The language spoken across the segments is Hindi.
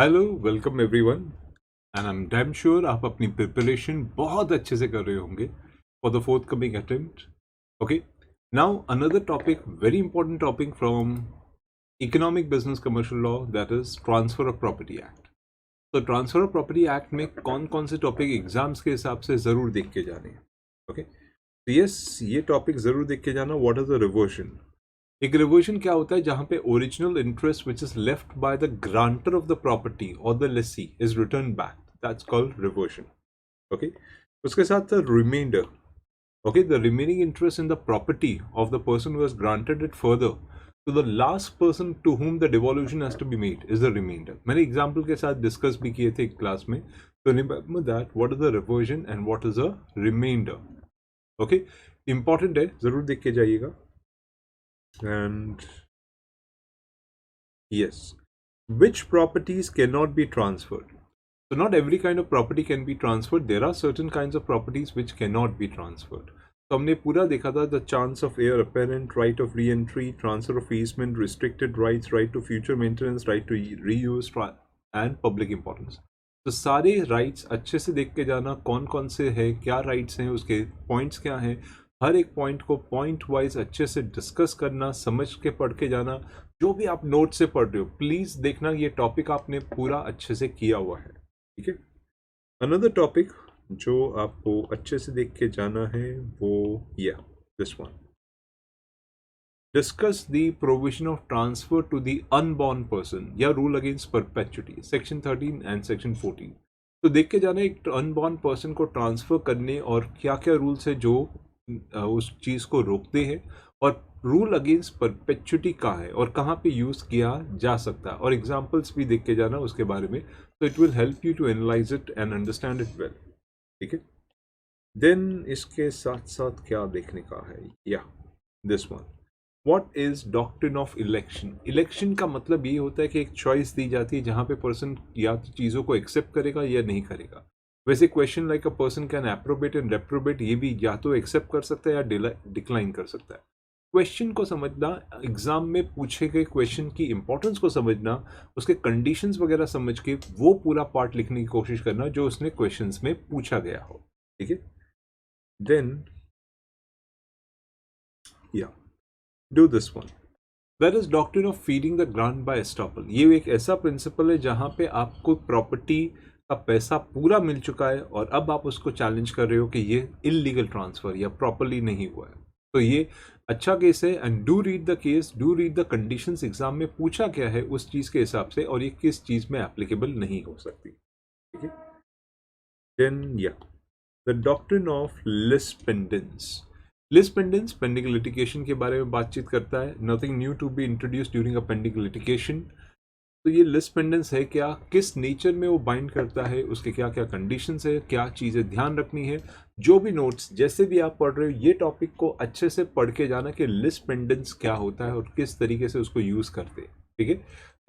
Hello welcome everyone and I am damn sure आप अपनी प्रिपरेशन बहुत अच्छे से कर रहे होंगे for the fourth coming attempt. Okay, now another topic, very important topic from economic business commercial law, that is transfer of property act. तो ट्रांसफर ऑफ प्रॉपर्टी एक्ट में कौन कौन से टॉपिक एग्जाम्स के हिसाब से जरूर देख के जाने हैं. ओके, तो यस, ये टॉपिक जरूर देख के जाना. What is the reversion? एक रिवर्शन क्या होता है? जहां पे original interest which is left by the grantor of the property और the lessee is return back, that's called reversion. Okay, उसके साथ reminder. Okay, the remaining interest in the property of the person who has granted it further to the last person to whom the devolution has to be made is the remainder. मैंने एग्जाम्पल के साथ डिस्कस भी किए थे क्लास में. तो remember that what is the reversion and what is a remainder. Okay, important है, जरूर देख के जाइएगा. And yes, which properties cannot be transferred? So not every kind of property can be transferred. There are certain kinds of properties which cannot be transferred. तो हमने पूरा देखा था, the chance of heir apparent, right of re-entry, transfer of easement, restricted rights, right to future maintenance, right to reuse and public importance. तो सारे राइट्स अच्छे से देख के जाना, कौन कौन से है, क्या राइट्स हैं, उसके पॉइंट्स क्या हैं. हर एक पॉइंट को पॉइंट वाइज अच्छे से डिस्कस करना, समझ के पढ़ के जाना. जो भी आप नोट से पढ़ रहे हो प्लीज देखना ये टॉपिक आपने पूरा अच्छे से किया हुआ है. ठीक है, अनदर टॉपिक जो आपको अच्छे से देख के जाना है वो या this one, discuss the provision of transfer to the unborn person या rule against perpetuity, section 13 and section 14. तो देख के जाना एक अनबॉर्न पर्सन को ट्रांसफर करने और क्या क्या रूल्स है जो उस चीज को रोकते हैं, और रूल अगेंस्ट परपेचुटी का है और कहाँ पे यूज किया जा सकता है, और एग्जांपल्स भी देख के जाना उसके बारे में. तो it will help you to analyse it and understand it well. ठीक है, देन इसके साथ साथ क्या देखने का है, या this one, what is doctrine of election. Election का मतलब ये होता है कि एक चॉइस दी जाती है जहां पे पर्सन या तो चीज़ों को एक्सेप्ट करेगा या नहीं करेगा. वैसे question like a person can approbate and reprobate, ये भी या तो एक्सेप्ट कर सकता है या डिक्लाइन कर सकता है. क्वेश्चन को समझना, एग्जाम में पूछे गए क्वेश्चन की इंपॉर्टेंस को समझना, उसके कंडीशंस वगैरह समझ के वो पूरा पार्ट लिखने की कोशिश करना जो उसने क्वेश्चंस में पूछा गया हो. ठीक है, then yeah do this one, that is doctrine of feeding the grant by estoppel. ये एक ऐसा प्रिंसिपल है जहां पे आपको प्रॉपर्टी का पैसा पूरा मिल चुका है और अब आप उसको चैलेंज कर रहे हो कि ये इलीगल ट्रांसफर या प्रॉपरली नहीं हुआ है. तो ये अच्छा केस है. And do read the case, do read the conditions, exam में पूछा क्या है उस चीज के हिसाब से, और ये किस चीज में एप्लीकेबल नहीं हो सकती. ठीक है, देन या the doctrine of lis pendens. Lis pendens pending litigation के बारे में बातचीत करता है. Nothing new to be introduce during a pending litigation. तो ये लिस पेंडेंस है क्या, किस नेचर में वो बाइंड करता है, उसके क्या क्या कंडीशंस है, क्या चीज़ें ध्यान रखनी है. जो भी नोट्स जैसे भी आप पढ़ रहे हो ये टॉपिक को अच्छे से पढ़ के जाना कि लिस पेंडेंस क्या होता है और किस तरीके से उसको यूज़ करते हैं. ठीक है,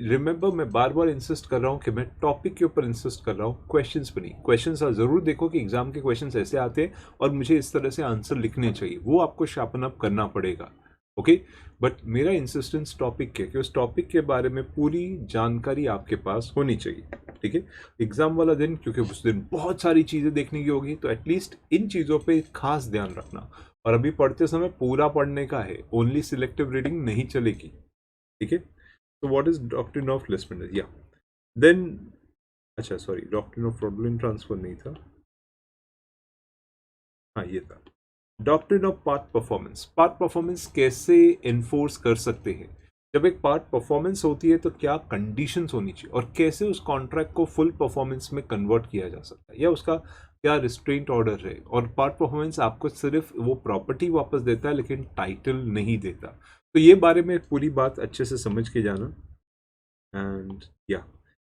रिमेंबर मैं बार बार इंसिस्ट कर रहा हूँ कि मैं टॉपिक के ऊपर इंसिस्ट कर रहा हूँ, क्वेश्चंस पर नहीं. क्वेश्चंस ज़रूर देखो कि एग्जाम के क्वेश्चंस ऐसे आते हैं और मुझे इस तरह से आंसर लिखने चाहिए, वो आपको शार्पन अप करना पड़ेगा. ओके, बट मेरा इंसिस्टेंस टॉपिक के कि उस टॉपिक के बारे में पूरी जानकारी आपके पास होनी चाहिए. ठीक है, एग्जाम वाला दिन क्योंकि उस दिन बहुत सारी चीज़ें देखने की होगी, तो एटलीस्ट इन चीज़ों पे खास ध्यान रखना. और अभी पढ़ते समय पूरा पढ़ने का है, ओनली सिलेक्टिव रीडिंग नहीं चलेगी. ठीक है, तो what is doctrine of lis pendens, या देन, अच्छा sorry, doctrine of fraudulent transfer नहीं था, हाँ ये था. Doctrine of part performance. Part performance कैसे इन्फोर्स कर सकते हैं, जब एक पार्ट परफॉर्मेंस होती है तो क्या कंडीशंस होनी चाहिए, और कैसे उस कॉन्ट्रैक्ट को फुल परफॉर्मेंस में कन्वर्ट किया जा सकता है, या उसका क्या रिस्ट्रेंट ऑर्डर है. और पार्ट परफॉर्मेंस आपको सिर्फ वो प्रॉपर्टी वापस देता है लेकिन टाइटल नहीं देता. तो ये बारे में पूरी बात अच्छे से समझ के जाना. एंड या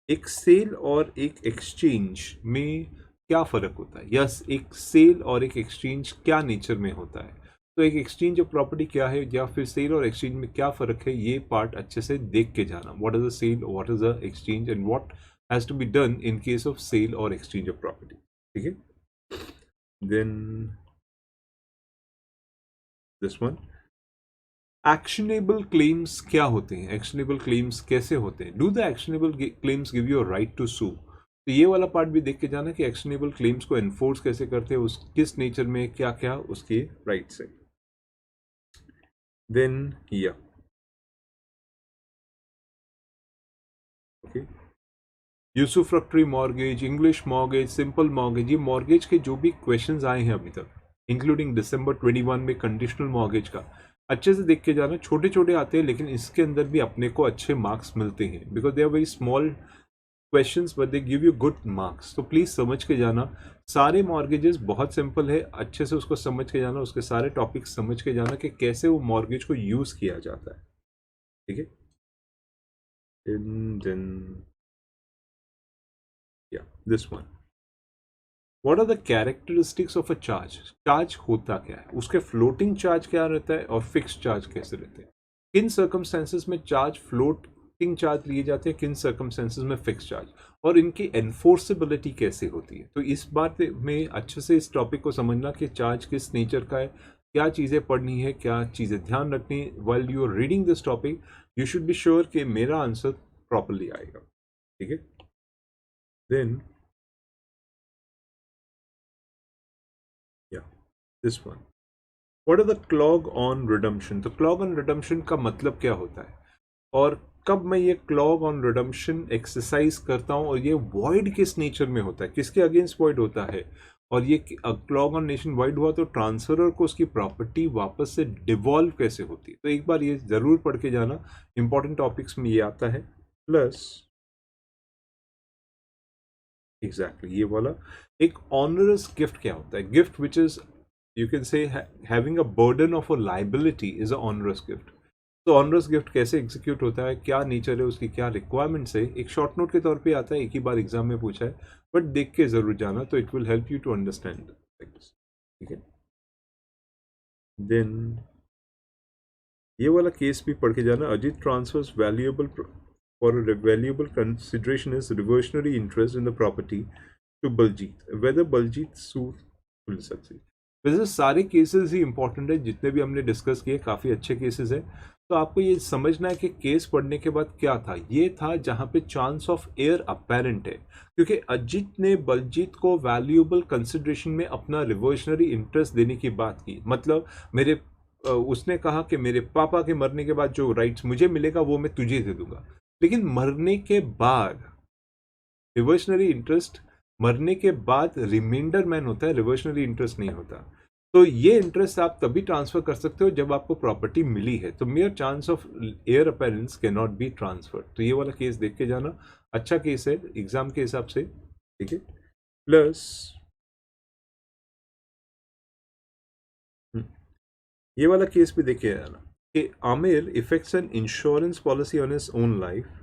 एक सेल और एक एक्सचेंज में क्या फ़र्क होता है, यस एक सेल और एक एक्सचेंज क्या नेचर में होता है. तो एक एक्सचेंज ऑफ प्रॉपर्टी क्या है या फिर सेल और एक्सचेंज में क्या फ़र्क है, ये पार्ट अच्छे से देख के जाना. What is a sale, what is a exchange, and what has to be done in case of sale और एक्सचेंज ऑफ प्रॉपर्टी. ठीक है, then this one, actionable claims क्या होते हैं, एक्शनेबल क्लेम्स कैसे होते हैं, do the actionable claims give you a right to sue. तो ये वाला पार्ट भी देख के जाना कि एक्शनेबल क्लेम्स को एनफोर्स कैसे करते हैं, उस किस नेचर में क्या क्या उसके राइट्स है। Then yeah okay, usufructuary mortgage, English mortgage, simple mortgage, ये मॉर्गेज के जो भी क्वेश्चंस आए हैं अभी तक, इंक्लूडिंग दिसंबर 21 में कंडीशनल मॉर्गेज का, अच्छे से देख के जाना। छोटे छोटे आते हैं लेकिन इसके अंदर भी अपने को अच्छे मार्क्स मिलते हैं, because they are very small questions but they give you good marks. तो प्लीज समझ के जाना, सारे मॉर्गेजेस बहुत सिंपल है, अच्छे से उसको समझ के जाना, उसके सारे टॉपिक्स समझ के जाना कि कैसे वो मॉर्गेज को यूज किया जाता है। ठीक है, देन या this one, what are the characteristics of a charge. Charge होता क्या है, उसके फ्लोटिंग चार्ज क्या रहता है और फिक्स चार्ज कैसे रहते हैं, किन सर्कमस्टेंसेस में चार्ज फ्लोटिंग चार्ज लिए जाते हैं, किन सर्कमस्टेंसेस में फिक्स चार्ज, और इनकी एनफोर्सेबिलिटी कैसे होती है। तो इस बात में अच्छे से इस टॉपिक को समझना कि चार्ज किस नेचर का है, क्या चीज़ें पढ़नी है, क्या चीज़ें ध्यान रखनी है। While you are reading this topic you should be sure कि मेरा आंसर प्रॉपरली आएगा। ठीक है, देन या this one, what are the clog on redemption. तो क्लॉग ऑन रिडम्पशन का मतलब क्या होता है, और कब मैं ये क्लॉग ऑन रिडम्पशन एक्सरसाइज करता हूँ, और ये वॉइड किस नेचर में होता है, किसके अगेंस्ट वॉइड होता है, और ये क्लॉग ऑन नेशन वाइड हुआ तो ट्रांसफरर को उसकी प्रॉपर्टी वापस से डिवॉल्व कैसे होती है। तो एक बार ये जरूर पढ़ के जाना, इंपॉर्टेंट टॉपिक्स में ये आता है। प्लस एग्जैक्टली ये वाला, एक ऑनरस गिफ्ट क्या होता है, gift which is you can say having a burden of a liability is a onerous gift. तो ऑनरस गिफ्ट कैसे एग्जीक्यूट होता है, क्या नेचर है उसकी, क्या रिक्वायरमेंट्स है, एक शॉर्ट नोट के तौर पे आता है, एक ही बार एग्जाम में पूछा है, बट देख के जरूर जाना, तो it will help you to understand things. ठीक है, देन ये वाला केस भी पढ़ के जाना, Ajit transfers valuable for valuable consideration is reversionary interest in the property to Baljit, whether Baljit suit will succeed. वैसे सारे केसेस ही इंपॉर्टेंट है, जितने भी हमने डिस्कस किए काफ़ी अच्छे केसेस है। तो आपको ये समझना है कि केस पढ़ने के बाद क्या था, ये था जहाँ पे चांस ऑफ एयर अपेरेंट है, क्योंकि अजीत ने बलजीत को वैल्यूएबल कंसिडरेशन में अपना रिवर्शनरी इंटरेस्ट देने की बात की। मतलब मेरे उसने कहा कि मेरे पापा के मरने के बाद जो राइट्स मुझे मिलेगा वो मैं तुझे दे दूंगा, लेकिन मरने के बाद रिवर्शनरी इंटरेस्ट, मरने के बाद रिमाइंडर मैन होता है, रिवर्शनरी इंटरेस्ट नहीं होता। तो ये इंटरेस्ट आप तभी ट्रांसफर कर सकते हो जब आपको प्रॉपर्टी मिली है। तो mayor chance of air appearance can not be transfer. तो ये वाला केस देख के जाना, अच्छा केस है एग्जाम के हिसाब से। ठीक है, प्लस ये वाला केस भी देख के जाना कि Aamir effects an insurance policy on his own life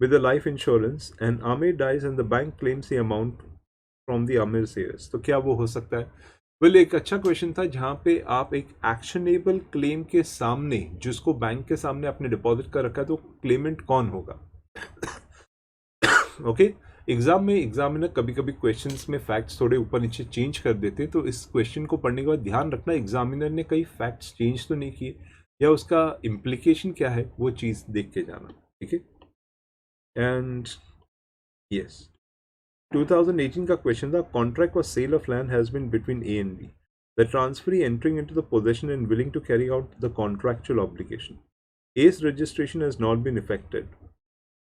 with the life insurance and Amir dies and the bank claims the amount from the Amir's heirs। तो क्या वो हो सकता है? वेल एक अच्छा क्वेश्चन था जहाँ पे आप एक एक्शनेबल क्लेम के सामने, जिसको बैंक के सामने आपने डिपॉजिट कर रखा है, तो क्लेमेंट कौन होगा। ओके, एग्जाम में एग्जामिनर कभी कभी क्वेश्चंस में फैक्ट्स थोड़े ऊपर नीचे चेंज कर देते, तो इस क्वेश्चन को पढ़ने के बाद ध्यान रखना एग्जामिनर ने कई फैक्ट्स चेंज तो नहीं किए, या उसका इम्प्लीकेशन क्या है वो चीज़ देख के जाना। ठीक है, and yes, 2018 का क्वेश्चन था, contract for sale of land has been between A and B, the transferee entering into the position and willing to carry out the contractual obligation, A's registration has not been affected,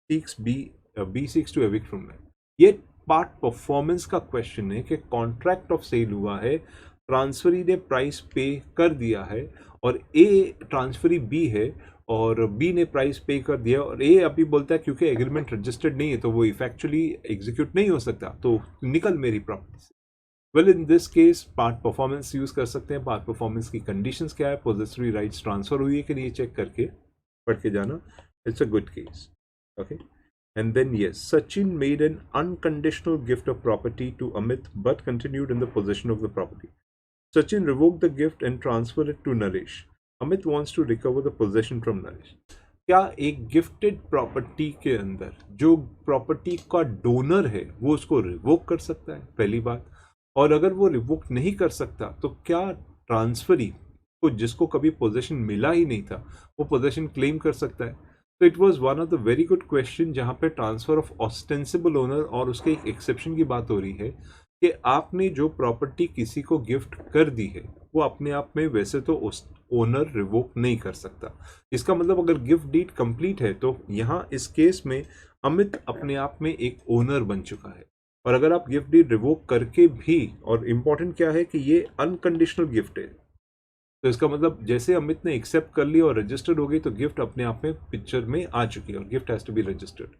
seeks b seeks to evict from land। ये पार्ट परफॉर्मेंस का क्वेश्चन है कि कॉन्ट्रैक्ट ऑफ सेल हुआ है, ट्रांसफरी ने प्राइस पे कर दिया है, और ए ट्रांसफरी बी है और बी ने प्राइस पे कर दिया, और ए अभी बोलता है क्योंकि एग्रीमेंट रजिस्टर्ड नहीं है तो वो इफेक्चुअली एग्जीक्यूट नहीं हो सकता, तो निकल मेरी प्रॉपर्टी से। Well in this case part performance use कर सकते हैं। पार्ट परफॉर्मेंस की कंडीशंस क्या है, पोजेसरी राइट्स ट्रांसफर हुई है कि नहीं, चेक करके पढ़ के जाना, it's a good case. Okay, and then yes, Sachin made an unconditional gift of property to Amit but continued in the possession of the property. Sachin revoked the gift and transferred it to Naresh. Amit wants to recover the possession from Naresh। क्या एक गिफ्टेड प्रॉपर्टी के अंदर जो प्रॉपर्टी का डोनर है वो उसको रिवोक कर सकता है, पहली बात। और अगर वो रिवोक नहीं कर सकता तो क्या ट्रांसफरी को जिसको कभी पोजेशन मिला ही नहीं था वो पोजेशन क्लेम कर सकता है। तो it was one of the very good question जहाँ पे ट्रांसफर ऑफ ऑस्टेंसिबल ओनर और उसके एक एक्सेप्शन की बात हो रही है कि आपने जो प्रॉपर्टी किसी को गिफ्ट कर दी है वो अपने आप में वैसे तो ओनर रिवोक नहीं कर सकता। इसका मतलब अगर गिफ्ट डीड कंप्लीट है तो यहाँ इस केस में अमित अपने आप में एक ओनर बन चुका है। और अगर आप गिफ्ट डीड रिवोक करके भी, और इम्पोर्टेंट क्या है कि ये अनकंडीशनल गिफ्ट है, तो इसका मतलब जैसे अमित ने एक्सेप्ट कर लिया और रजिस्टर्ड हो गई तो गिफ्ट अपने आप में पिक्चर में आ चुकी है और gift has to be registered.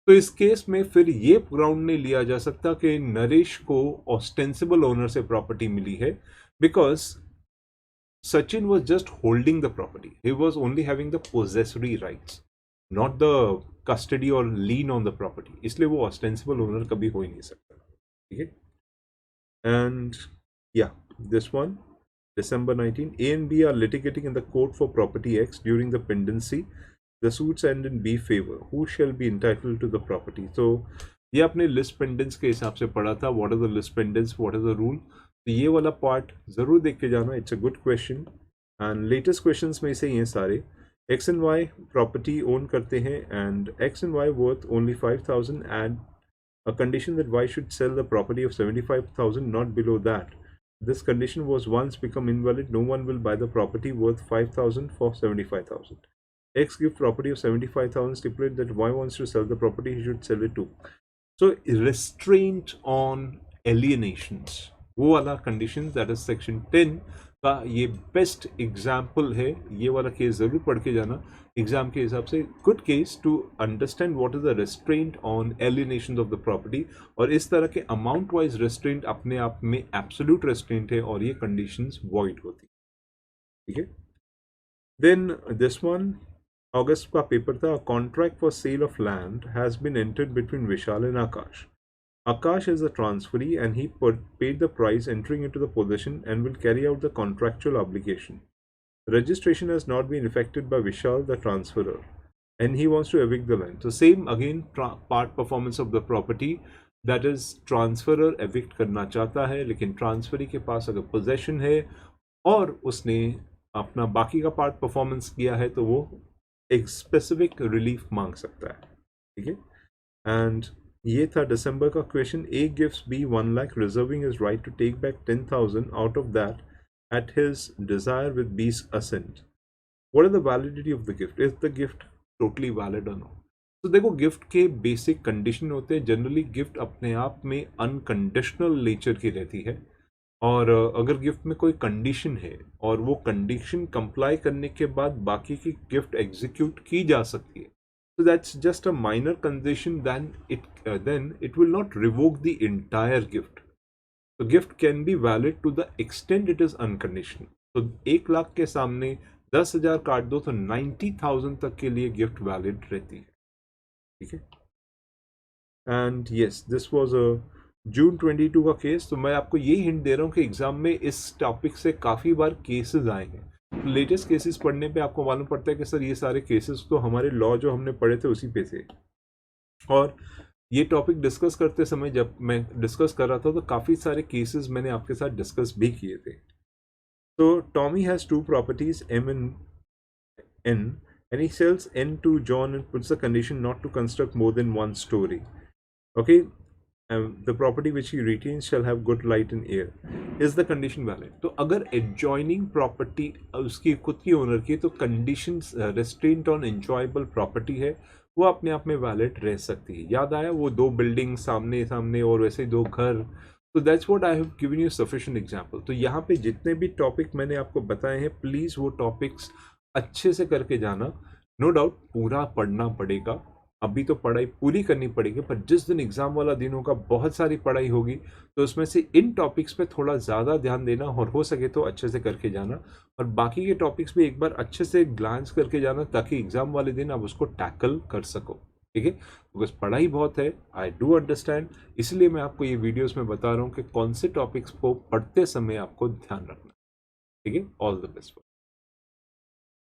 तो इस केस में फिर ये ग्राउंड नहीं लिया जा सकता कि नरेश को ऑस्टेंसिबल ओनर से प्रॉपर्टी मिली है, because Sachin was just holding the property, he was only having the possessory rights, not the custody और लीन ऑन द प्रॉपर्टी, इसलिए वो ऑस्टेंसिबल ओनर कभी हो ही नहीं सकता। ठीक है, एंड या this one December 19, A and B are litigating in the court for property X during the pendency. The suits end in B favor. Who shall be entitled to the property? So ये आपने list pendants के हिसाब से पढ़ा था. What are the list pendants? What is the rule? तो ये वाला part ज़रूर देख के जाना. It's a good question. And latest questions में से ये सारे X and Y property own करते हैं and X and Y worth only 5,000 and a condition that Y should sell the property of 75,000, not below that. This condition was once become invalid. No one will buy the property worth 5,000 for 75,000. X give property of 75,000. Stipulate that Y wants to sell the property. He should sell it too. So restraint on alienations. वो वाला conditions, that is section 10 का ये बेस्ट एग्जाम्पल है. ये वाला केस जरूर पढ़ के जाना एग्जाम के हिसाब से. Good case to understand what is the restraint on alienation of the property. और इस तरह के अमाउंट वाइज रेस्ट्रेंट अपने आप में एब्सोल्यूट रेस्ट्रेंट है और ये कंडीशंस वॉइड होती. ठीक है, देन दिस वन अगस्त का पेपर था. Contract for sale of land has been entered between Vishal and Akash. Akash is the transferee and he paid the price entering into the possession and will carry out the contractual obligation. Registration has not been effected by Vishal, the transferor, and he wants to evict the land. So same again part performance of the property, that is transferor evict करना चाहता है लेकिन transferee के पास अगर possession है और उसने अपना बाकी का part performance किया है तो वो एक specific relief मांग सकता है. ठीक है, and ये था दिसंबर का question. A gives B 1 lakh reserving his right to take back 10,000 out of that at his desire with B's assent. What is the validity of the gift? Is the gift totally valid or not? तो देखो गिफ्ट के बेसिक कंडीशन होते हैं. जनरली गिफ्ट अपने आप में अनकंडीशनल नेचर की रहती है और अगर गिफ्ट में कोई कंडीशन है और वो कंडीशन कंप्लाई करने के बाद बाकी की गिफ्ट एग्जीक्यूट की जा सकती है. So that's just a minor condition, then it will not revoke the entire gift. So gift can be valid to the extent it is unconditional. तो 1 लाख के सामने 10,000 काट दो तो 90,000 तक के लिए गिफ्ट वैलिड रहती है. ठीक है, and yes this was a June 22 का केस. तो मैं आपको ये हिंट दे रहा हूँ कि एग्जाम में इस टॉपिक से काफ़ी बार केसेस आए हैं. लेटेस्ट केसेस पढ़ने पे आपको मालूम पड़ता है कि सर ये सारे केसेस तो हमारे लॉ जो हमने पढ़े थे उसी पे थे. और ये टॉपिक डिस्कस करते समय जब मैं डिस्कस कर रहा था तो काफ़ी सारे केसेस मैंने आपके साथ डिस्कस भी किए थे. तो Tommy has 2 properties M and N and he sells N to John and puts the condition not to construct more than 1 story. Okay, the property which he retains shall have good light and air. Is the condition valid? तो अगर adjoining property उसकी खुद की ओनर की तो conditions restraint on enjoyable property है वो अपने आप में वैलिड रह सकती है. याद आया वो 2 बिल्डिंग सामने सामने और वैसे 2 घर. तो that's what I have given you sufficient example. तो यहाँ पे जितने भी टॉपिक मैंने आपको बताए हैं प्लीज़ वो टॉपिक्स अच्छे से करके जाना. नो डाउट पूरा पढ़ना पड़ेगा, अभी तो पढ़ाई पूरी करनी पड़ेगी, पर जिस दिन एग्जाम वाला दिन होगा बहुत सारी पढ़ाई होगी तो उसमें से इन टॉपिक्स पे थोड़ा ज़्यादा ध्यान देना और हो सके तो अच्छे से करके जाना और बाकी के टॉपिक्स पे एक बार अच्छे से ग्लांस करके जाना ताकि एग्जाम वाले दिन आप उसको टैकल कर सको. ठीक है, बिकॉज पढ़ाई बहुत है, आई डू अंडरस्टैंड. इसलिए मैं आपको ये वीडियोस में बता रहा हूँ कि कौन से टॉपिक्स को पढ़ते समय आपको ध्यान रखना. ठीक है, ऑल द बेस्ट.